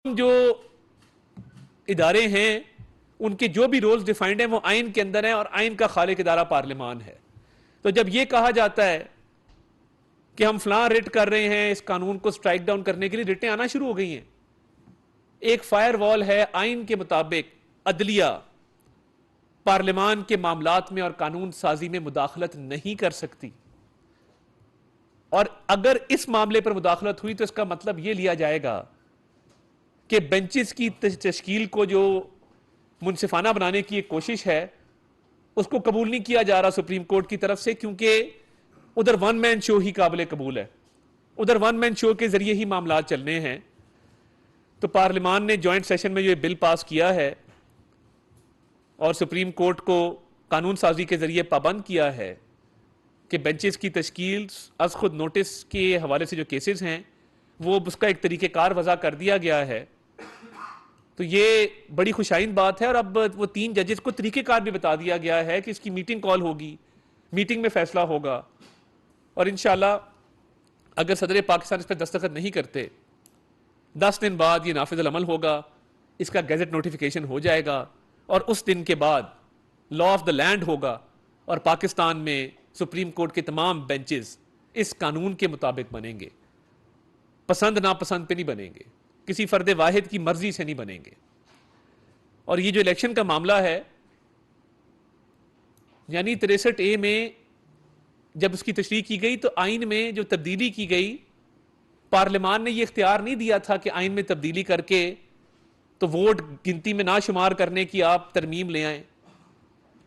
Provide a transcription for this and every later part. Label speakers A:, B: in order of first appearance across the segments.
A: जो इदारे हैं उनके जो भी रोल्स डिफाइंड हैं वो आइन के अंदर हैं और आइन का खालिक इदारा पार्लियामान है। तो जब ये कहा जाता है कि हम फलां रिट कर रहे हैं इस कानून को स्ट्राइक डाउन करने के लिए, रिटें आना शुरू हो गई हैं। एक फायर वॉल है, आइन के मुताबिक अदलिया पार्लियामान के मामलात में और कानून साजी में मुदाखलत नहीं कर सकती, और अगर इस मामले पर मुदाखलत हुई तो इसका मतलब यह लिया जाएगा कि बेंचेस की तश्कील को जो मुनसिफाना बनाने की एक कोशिश है उसको कबूल नहीं किया जा रहा सुप्रीम कोर्ट की तरफ से, क्योंकि उधर वन मैन शो ही काबिल कबूल है, उधर वन मैन शो के जरिए ही मामला चलने हैं। तो पार्लियामान ने जॉइंट सेशन में जो बिल पास किया है और सुप्रीम कोर्ट को कानून साजी के जरिए पाबंद किया है कि बेंचेस की तश्कील अज खुद नोटिस के हवाले से जो केसेस हैं वो उसका एक तरीक़ेकार वज़ा कर दिया गया है। तो ये बड़ी खुशाइन बात है, और अब वो 3 जजेस को तरीक़ेकार भी बता दिया गया है कि इसकी मीटिंग कॉल होगी, मीटिंग में फैसला होगा, और इंशाल्लाह अगर सदर पाकिस्तान इस पर दस्तखत नहीं करते 10 दिन बाद ये नाफिज़ अमल होगा, इसका गैजेट नोटिफिकेशन हो जाएगा, और उस दिन के बाद लॉ ऑफ द लैंड होगा और पाकिस्तान में सुप्रीम कोर्ट के तमाम बेंचेस इस कानून के मुताबिक बनेंगे, पसंद नापसंद पे नहीं बनेंगे, किसी फर्द वाहिद की मर्जी से नहीं बनेंगे। और ये जो इलेक्शन का मामला है, यानी 63A में जब उसकी तशरीह की गई तो आइन में जो तब्दीली की गई, पार्लियामान ने यह इख्तियार नहीं दिया था कि आइन में तब्दीली करके तो वोट गिनती में ना शुमार करने की आप तरमीम ले आए।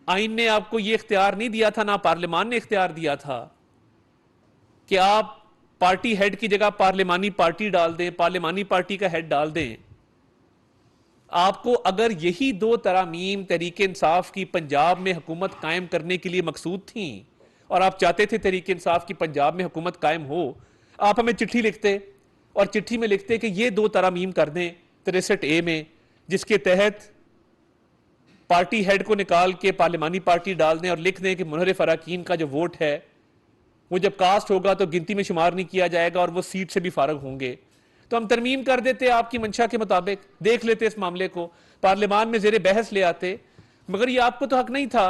A: आइन ने आपको यह इख्तियार नहीं दिया था, ना पार्लियामान ने इख्तियार दिया था कि आप पार्टी हेड की जगह पार्लियामानी पार्टी डाल दें, पार्लियामानी पार्टी का हेड डाल दें। आपको अगर यही 2 तरामीम तहरीक इंसाफ की पंजाब में हुकूमत कायम करने के लिए मकसूद थी और आप चाहते थे तहरीक इंसाफ की पंजाब में हुकूमत कायम हो, आप हमें चिट्ठी लिखते और चिट्ठी में लिखते कि ये 2 तरामीम कर दें 63A में, जिसके तहत पार्टी हेड को निकाल के पार्लियामानी पार्टी डाल दें और लिख दें कि मुनहरिफ अरकान का जो वोट है वो जब कास्ट होगा तो गिनती में शुमार नहीं किया जाएगा और वो सीट से भी फारग होंगे। तो हम तरमीम कर देते आपकी मंशा के मुताबिक, देख लेते इस मामले को, पार्लियामान में जेरे बहस ले आते, मगर ये आपको तो हक नहीं था।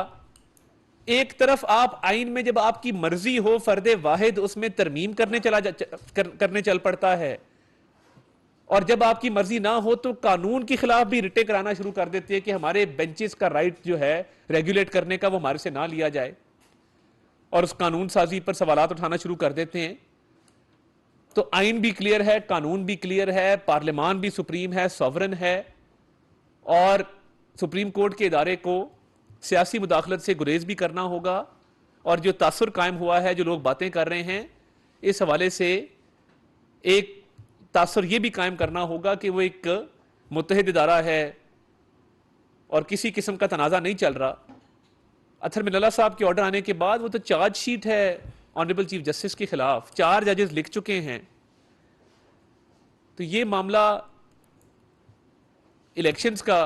A: एक तरफ आप आइन में जब आपकी मर्जी हो फर्द वाहिद उसमें तरमीम करने चल पड़ता है, और जब आपकी मर्जी ना हो तो कानून के खिलाफ भी रिटे कराना शुरू कर देते हैं कि हमारे बेंचेस का राइट जो है रेगुलेट करने का वो हमारे से ना लिया जाए, और उस कानून साजी पर सवालात उठाना शुरू कर देते हैं। तो आइन भी क्लियर है, कानून भी क्लियर है, पार्लियामान भी सुप्रीम है, सॉवरन है, और सुप्रीम कोर्ट के इदारे को सियासी मुदाखलत से गुरेज भी करना होगा। और जो तासुर कायम हुआ है, जो लोग बातें कर रहे हैं, इस हवाले से एक तासुर यह भी कायम करना होगा कि वो एक मुत्तहिद इदारा है और किसी किस्म का तनाज़ा नहीं चल रहा। अथर मिनल्ला साहब के ऑर्डर आने के बाद वो तो चार्जशीट है ऑनरेबल चीफ जस्टिस के खिलाफ, 4 जजेस लिख चुके हैं। तो ये मामला इलेक्शंस का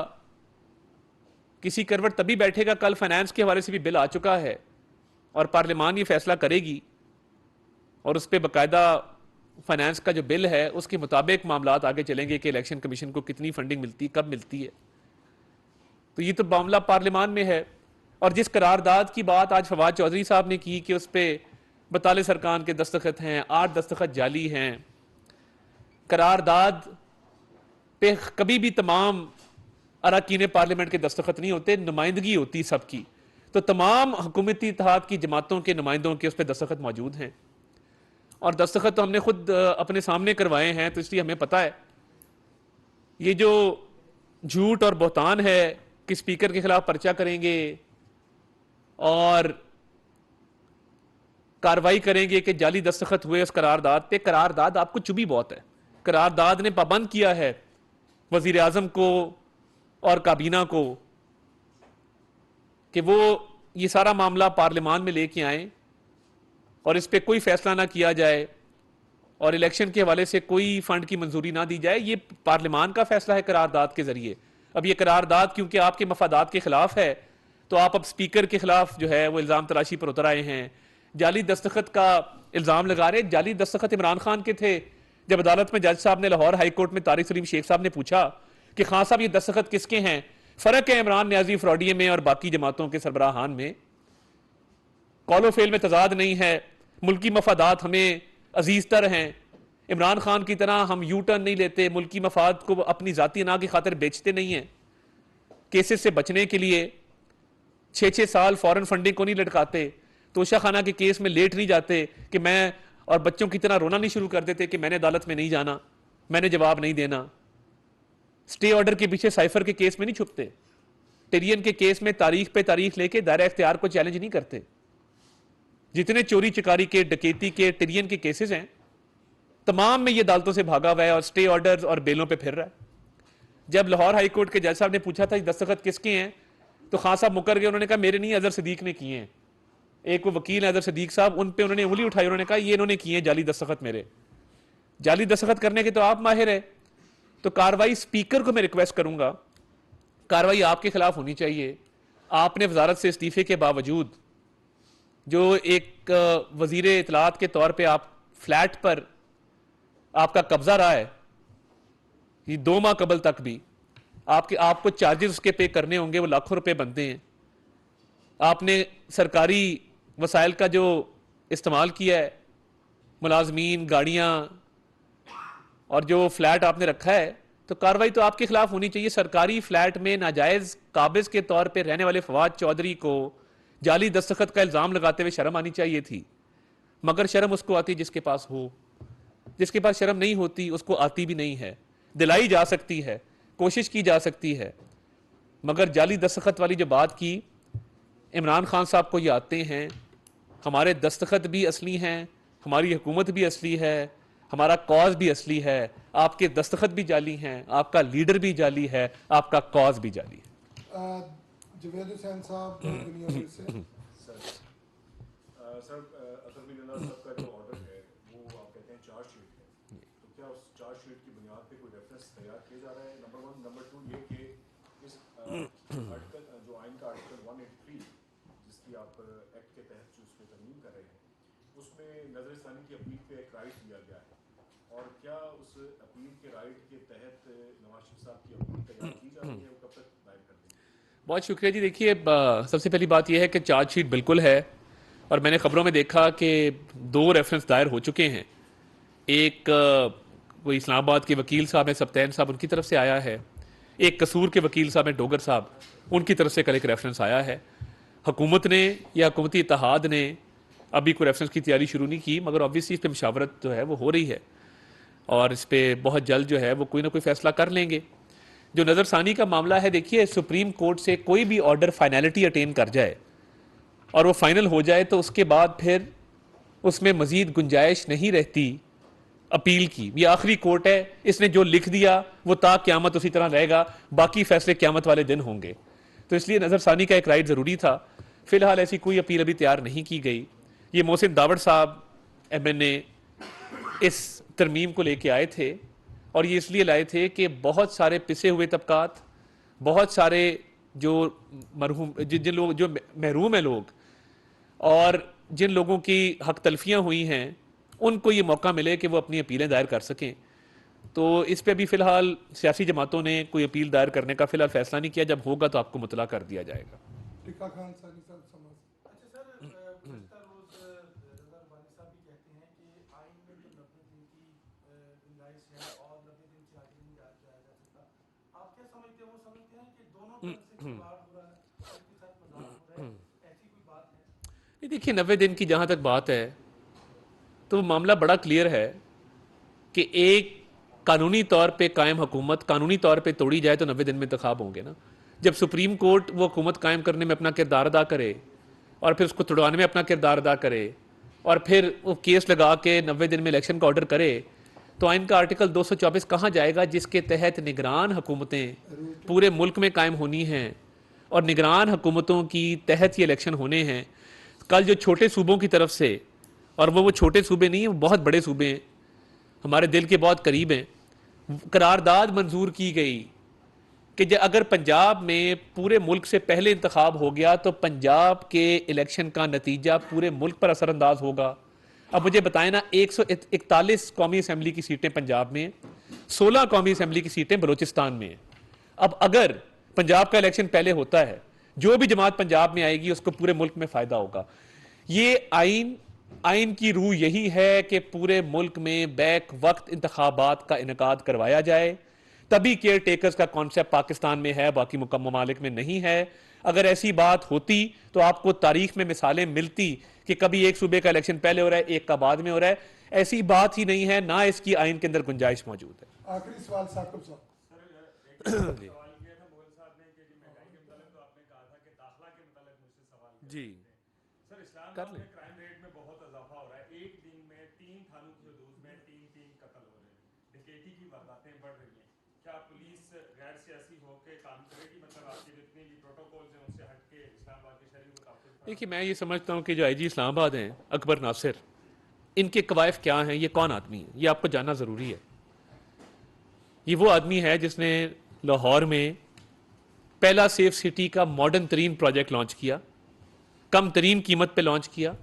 A: किसी करवट तभी बैठेगा, कल फाइनेंस के हवाले से भी बिल आ चुका है और पार्लियामान ये फैसला करेगी, और उस पर बाकायदा फाइनेंस का जो बिल है उसके मुताबिक मामलात आगे चलेंगे कि इलेक्शन कमीशन को कितनी फंडिंग मिलती, कब मिलती है। तो ये तो मामला पार्लियामान में है। और जिस करारदाद की बात आज फवाद चौधरी साहब ने की कि उस पर 42 अरकान के दस्तखत हैं, 8 दस्तखत जाली हैं, करारदाद पे कभी भी तमाम अरकान पार्लियामेंट के दस्तखत नहीं होते, नुमाइंदगी होती सबकी। तो तमाम हुकूमती इत्तेहाद की जमातों के नुमाइंदों के उस पर दस्तखत मौजूद हैं, और दस्तखत तो हमने खुद अपने सामने करवाए हैं, तो इसलिए हमें पता है। ये जो झूठ और बहतान है कि स्पीकर के खिलाफ पर्चा करेंगे और कार्रवाई करेंगे कि जाली दस्तखत हुए उस करारदाद पे, करारदाद आपको चुभी बहुत है। करारदाद ने पाबंद किया है वजीर आजम को और काबीना को कि वो ये सारा मामला पार्लियामान में लेके आए और इस पर कोई फैसला ना किया जाए और इलेक्शन के हवाले से कोई फंड की मंजूरी ना दी जाए। ये पार्लियामान का फैसला है करारदाद के जरिए। अब ये करारदाद क्योंकि आपके मफादात के खिलाफ है, तो आप अब स्पीकर के खिलाफ जो है वो इल्जाम तराशी पर उतर आए हैं, जाली दस्तखत का इल्जाम लगा रहे। जाली दस्तखत इमरान खान के थे जब अदालत में जज साहब ने, लाहौर हाई कोर्ट में तारिक सलीम शेख साहब ने पूछा कि खान साहब ये दस्तखत किसके हैं, फर्क है इमरान न्याजी फ्रॉडिये में और बाकी जमातों के सरबराहान में, कॉलो फेल में तजाद नहीं है, मुल्की मफादात हमें अजीज तर हैं, इमरान खान की तरह हम यू टर्न नहीं लेते, मुल्की मफाद को अपनी जाती ना की खातिर बेचते नहीं हैं, केसेस से बचने के लिए 6-6 साल फॉरेन फंडिंग को नहीं लटकाते, तोशा खाना के केस में लेट नहीं जाते कि मैं और बच्चों की तरह रोना नहीं शुरू कर देते कि मैंने अदालत में नहीं जाना, मैंने जवाब नहीं देना, स्टे ऑर्डर के पीछे साइफर के केस में नहीं छुपते, टिरियन के केस में तारीख पे तारीख लेके दायरा इख्तियार को चैलेंज नहीं करते। जितने चोरी चकारी के, डकैती के, टिरियन के केसेस हैं, तमाम में ये अदालतों से भागा हुआ है और स्टे ऑर्डर और बेलों पे फिर रहा है। जब लाहौर हाई कोर्ट के जज साहब ने पूछा था दस्तखत किसके हैं, तो खान साहब मुकर गए, उन्होंने कहा मेरे नहीं, अजहर सिद्दीक ने किए हैं। एक वो वकील अजहर सिद्दीक साहब, उन पे उन्होंने उंगली उठाई, उन्होंने कहा ये इन्होंने किए हैं जाली दस्तखत मेरे। जाली दस्तखत करने के तो आप माहिर है, तो कार्रवाई स्पीकर को मैं रिक्वेस्ट करूंगा, कार्रवाई आपके खिलाफ होनी चाहिए। आपने वजारत से इस्तीफे के बावजूद जो एक वजीर इतलात के तौर पे आप फ्लैट पर आपका कब्जा रहा है, ये 2 माह कबल तक भी आपको चार्जेस उसके पे करने होंगे, वो लाखों रुपए बनते हैं। आपने सरकारी वसाइल का जो इस्तेमाल किया है, मुलाजमीन, गाड़ियां और जो फ्लैट आपने रखा है, तो कार्रवाई तो आपके खिलाफ होनी चाहिए। सरकारी फ्लैट में नाजायज काबिज के तौर पे रहने वाले फवाद चौधरी को जाली दस्तखत का इल्जाम लगाते हुए शर्म आनी चाहिए थी, मगर शर्म उसको आती जिसके पास हो, जिसके पास शर्म नहीं होती उसको आती भी नहीं है। दिलाई जा सकती है, कोशिश की जा सकती है, मगर जाली दस्तखत वाली जो बात की, इमरान खान साहब को ये आते हैं, हमारे दस्तखत भी असली हैं, हमारी हुकूमत भी असली है, हमारा कॉज भी असली है, आपके दस्तखत भी जाली हैं, आपका लीडर भी जाली है, आपका कॉज भी जाली है।
B: जवेद हुसैन साहब दुनिया से
C: सर, अतर बिल्ला साहब का जो ऑर्डर है वो आप कहते हैं चार्जशीट है, तो क्या उस चार्जशीट की बुनियाद पे कोई रेफरेंस तैयार किया जा रहा है? नंबर 1। नंबर 2 ये कि इस आर्टिकल जो आइन का आर्टिकल 183 जिसकी आप एक्ट के तहत जो उसको तरमीम कर रहे हैं, उसमें नजरसानी की अपील पे एक राइट दिया गया है, और क्या उस अपील के राइट के तहत नवाज शरीफ साहब की अपील तैयार की जा रही है, वो कब तक दायर कर देंगे?
A: बहुत शुक्रिया जी। देखिए, सबसे पहली बात यह है कि चार्जशीट बिल्कुल है, और मैंने खबरों में देखा कि 2 रेफरेंस दायर हो चुके हैं। एक कोई इस्लामाबाद के वकील साहब हैं, सप्तैन साहब, उनकी तरफ से आया है। एक कसूर के वकील साहब हैं, डोगर साहब, उनकी तरफ से कल एक रेफरेंस आया है। हुकूमत ने या हुकूमती इत्तेहाद ने अभी कोई रेफरेंस की तैयारी शुरू नहीं की, मगर ऑब्वियसली इस पर मशावरत जो है वो हो रही है, और इस पर बहुत जल्द जो है वो कोई ना कोई फैसला कर लेंगे। जो नज़रसानी का मामला है, देखिए, सुप्रीम कोर्ट से कोई भी ऑर्डर फाइनलिटी अटेन कर जाए और वो फाइनल हो जाए, तो उसके बाद फिर उसमें मजीद गुंजाइश नहीं रहती अपील की। ये आखिरी कोर्ट है, इसने जो लिख दिया वो ता क़यामत उसी तरह रहेगा, बाकी फैसले क़यामत वाले दिन होंगे। तो इसलिए नज़रसानी का एक राइट ज़रूरी था। फिलहाल ऐसी कोई अपील अभी तैयार नहीं की गई। ये मोहसिन दावड़ साहब MNA इस तरमीम को लेके आए थे, और ये इसलिए लाए थे कि बहुत सारे पिसे हुए तबकात, बहुत सारे जो मरहूम जिन लोग जो महरूम हैं लोग, और जिन लोगों की हक तलफियाँ हुई हैं, उनको ये मौका मिले कि वो अपनी अपीलें दायर कर सकें। तो इस पे अभी फ़िलहाल सियासी जमातों ने कोई अपील दायर करने का फ़िलहाल फैसला नहीं किया। जब होगा तो आपको मुतला कर दिया जाएगा।
B: टिक्का खान सानी साहब समझ।
D: अच्छा सर, गुज़श्ता रोज़ रज़ा रब्बानी साहब भी कहते हैं कि आइन में तो 90 दिन की गुंजाइश है और 90 दिन से आगे नहीं जाया जा सकता। आप क्या समझते हैं? वो समझते हैं कि दोनों तरफ से खिलवाड़ हो रहा है, उसके साथ मजाक हो रहा है, ऐसी कोई बात है?
A: नहीं, देखिए, 90 दिन की जहाँ तक बात है तो मामला बड़ा क्लियर है कि एक कानूनी तौर पे कायम हुकूमत कानूनी तौर पे तोड़ी जाए तो 90 दिन में इंतखाब होंगे ना। जब सुप्रीम कोर्ट वो हुकूमत कायम करने में अपना किरदार अदा करे और फिर उसको तोड़वाने में अपना किरदार अदा करे और फिर वो केस लगा के 90 दिन में इलेक्शन का ऑर्डर करे, तो आइन का आर्टिकल 224 कहाँ जाएगा जिसके तहत निगरान हुकूमतें पूरे मुल्क में कायम होनी हैं और निगरान हुकूमतों की तहत ये इलेक्शन होने हैं। कल जो छोटे सूबों की तरफ से, और वो छोटे सूबे नहीं हैं, वो बहुत बड़े सूबे हैं, हमारे दिल के बहुत करीब हैं, करारदाद मंजूर की गई कि अगर पंजाब में पूरे मुल्क से पहले इंतखाब हो गया तो पंजाब के इलेक्शन का नतीजा पूरे मुल्क पर असरअंदाज होगा। अब मुझे बताएं ना, 141 कौमी असेंबली की सीटें पंजाब में हैं, 16 कौमी असेंबली की सीटें बलूचिस्तान में हैं। अब अगर पंजाब का इलेक्शन पहले होता है, जो भी जमात पंजाब में आएगी उसको पूरे मुल्क में फायदा होगा। ये आइन की रूह यही है कि पूरे मुल्क में बैक वक्त इंतखाबात का इनकाद करवाया जाए, तभी केयर टेकर्स का कॉन्सेप्ट पाकिस्तान में है, बाकी ममालिक में नहीं है। अगर ऐसी बात होती तो आपको तारीख में मिसालें मिलती कि कभी एक सूबे का इलेक्शन पहले हो रहा है, एक का बाद में हो रहा है। ऐसी बात ही नहीं है, ना इसकी आइन के अंदर गुंजाइश मौजूद है।
B: आखिरी सवाल साकिब साहब।
A: जी
C: सर, इस्लामाबाद
A: कर लें।
C: में क्राइम रेट में बहुत इजाफा हो रहा है। एक दिन में 3 थानों की हदूद में 3 कत्ल हो रहे हैं, डकैती की वारदातें बढ़ रही हैं। क्या पुलिस गैर सियासी होकर काम करेगी? मतलब आपके जितने भी प्रोटोकॉल्स हैं उनसे हट के इस्लामाबाद के शहरी को काफी
A: देखिए, मैं ये समझता हूँ कि जो आईजी इस्लामाबाद हैं अकबर नासिर, इनके कवायफ क्या हैं, ये कौन आदमी है, ये आपको जानना ज़रूरी है। ये वो आदमी है जिसने लाहौर में पहला सेफ सिटी का मॉडर्न तरीन प्रोजेक्ट लॉन्च किया, कम तरीन कीमत पे लॉन्च किया,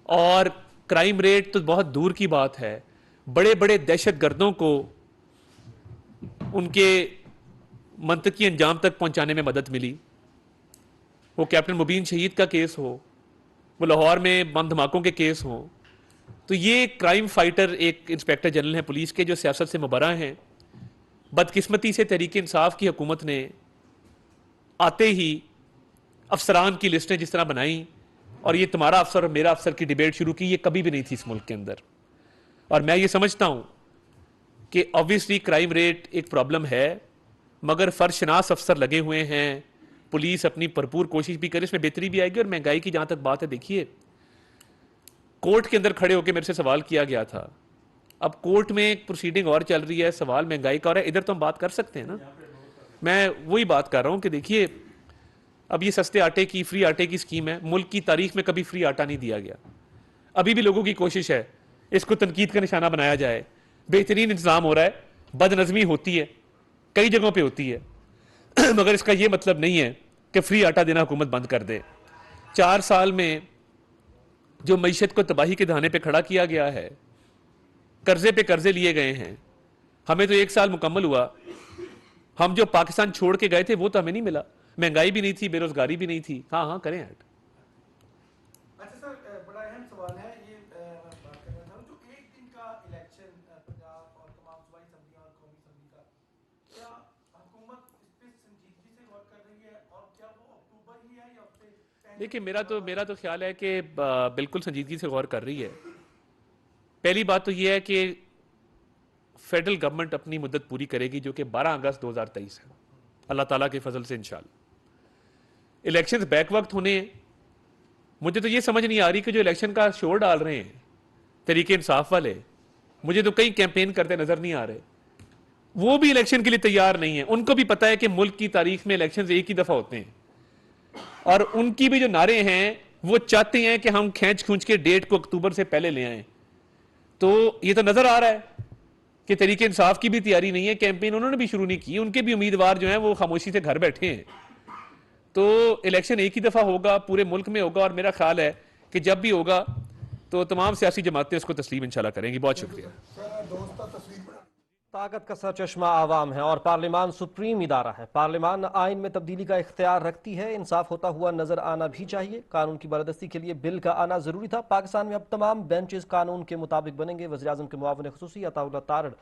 A: और क्राइम रेट तो बहुत दूर की बात है, बड़े बड़े दहशत गर्दों को उनके मंतकी अंजाम तक पहुंचाने में मदद मिली। वो कैप्टन मुबीन शहीद का केस हो, वो लाहौर में बम धमाकों के केस हो, तो ये क्राइम फाइटर एक इंस्पेक्टर जनरल हैं पुलिस के जो सियासत से मुबर्रा हैं। बदकिस्मती से तहरीक इंसाफ की हुकूमत ने आते ही अफसरान की लिस्टें जिस तरह बनाई और ये तुम्हारा अफसर और मेरा अफसर की डिबेट शुरू की, ये कभी भी नहीं थी इस मुल्क के अंदर। और मैं ये समझता हूं कि ऑब्वियसली क्राइम रेट एक प्रॉब्लम है, मगर फर्शनास अफसर लगे हुए हैं, पुलिस अपनी भरपूर कोशिश भी करे, इसमें बेहतरी भी आएगी। और महंगाई की जहां तक बात है, देखिए कोर्ट के अंदर खड़े होकर मेरे से सवाल किया गया था, अब कोर्ट में एक प्रोसीडिंग और चल रही है, सवाल महंगाई का और है, इधर तो हम बात कर सकते हैं ना। मैं वही बात कर रहा हूं कि देखिए, अब ये सस्ते आटे की, फ्री आटे की स्कीम है, मुल्क की तारीख में कभी फ्री आटा नहीं दिया गया। अभी भी लोगों की कोशिश है इसको तनकीद का निशाना बनाया जाए। बेहतरीन इंतजाम हो रहा है, बदनज़मी होती है, कई जगहों पे होती है, मगर इसका ये मतलब नहीं है कि फ्री आटा देना हुकूमत बंद कर दे। 4 साल में जो मईशत को तबाही के दहाने पे खड़ा किया गया है, कर्जे पे कर्जे लिए गए हैं, हमें तो 1 साल मुकम्मल हुआ, हम जो पाकिस्तान छोड़ के गए थे वो तो हमें नहीं मिला। महंगाई भी नहीं थी, बेरोजगारी भी नहीं थी। हाँ करें ऐड।
D: अच्छा सर, बड़ा अहम सवाल है ये, बात करना था जो एक दिन का इलेक्शन पंजाब और तमाम सूबाई असम्बलियां और कौमी असम्बली का, क्या हुकूमत इस पे संजीदगी से गौर कर रही है और क्या वो अक्टूबर ही है या उससे पहले?
A: देखिए, मेरा तो ख्याल है कि बिल्कुल संजीदगी से गौर कर रही है। पहली बात तो यह है कि फेडरल गवर्नमेंट अपनी मुद्दत पूरी करेगी, जो कि 12 अगस्त 2023 है, अल्लाह ताला के फजल से इंशाल्लाह। इलेक्शंस बैक वक्त होने हैं। मुझे तो ये समझ नहीं आ रही कि जो इलेक्शन का शोर डाल रहे हैं तरीके इंसाफ वाले, मुझे तो कई कैंपेन करते नजर नहीं आ रहे, वो भी इलेक्शन के लिए तैयार नहीं है। उनको भी पता है कि मुल्क की तारीख में इलेक्शन एक ही दफा होते हैं, और उनकी भी जो नारे हैं वो चाहते हैं कि हम खींच खूंच के डेट को अक्टूबर से पहले ले आए। तो ये तो नजर आ रहा है कि तरीके इंसाफ की भी तैयारी नहीं है, कैंपेन उन्होंने भी शुरू नहीं की, उनके भी उम्मीदवार जो हैं वो खामोशी से घर बैठे हैं। तो इलेक्शन एक ही दफा होगा, पूरे मुल्क में होगा, और मेरा ख्याल है कि जब भी होगा तो तमाम सियासी जमातें उसको तस्लीम इंशाल्लाह करेंगी। बहुत शुक्रिया।
B: सर दोस्ता तस्वीर बना
E: ताकत का सरचश्मा आवाम है और पार्लियामान सुप्रीम इदारा है। पार्लियामान आइन में तब्दीली का इख्तियार रखती है, इंसाफ होता हुआ नजर आना भी चाहिए। कानून की बालादस्ती के लिए बिल का आना जरूरी था। पाकिस्तान में अब तमाम बेंचेस कानून के मुताबिक बनेंगे। वज़ीर आज़म के मुआविन खुसूसी अताउल्लाह तारड़